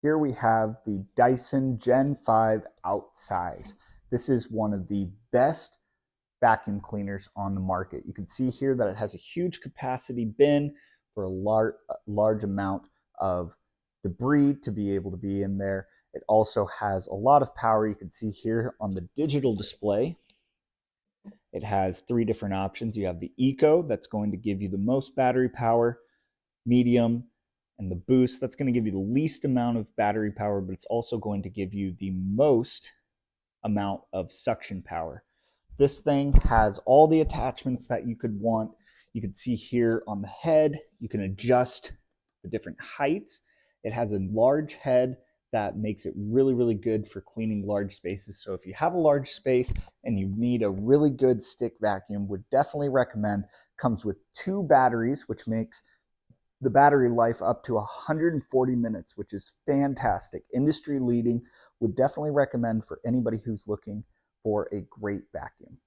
Here we have the Dyson Gen 5 outsize. This is one of the best vacuum cleaners on the market. You can see here that it has a huge capacity bin for a large amount of debris to be able to be in there. It also has a lot of power. You can see here on the digital display, it has three different options. You have the Eco, that's going to give you the most battery power, medium, and the boost, that's going to give you the least amount of battery power, but it's also going to give you the most amount of suction power. This thing has all the attachments that you could want. You can see here on the head, you can adjust the different heights. It has a large head that makes it really, really good for cleaning large spaces. So if you have a large space and you need a really good stick vacuum, would definitely recommend. Comes with 2 batteries, which makes the battery life up to 140 minutes, which is fantastic. Industry leading. Would definitely recommend for anybody who's looking for a great vacuum.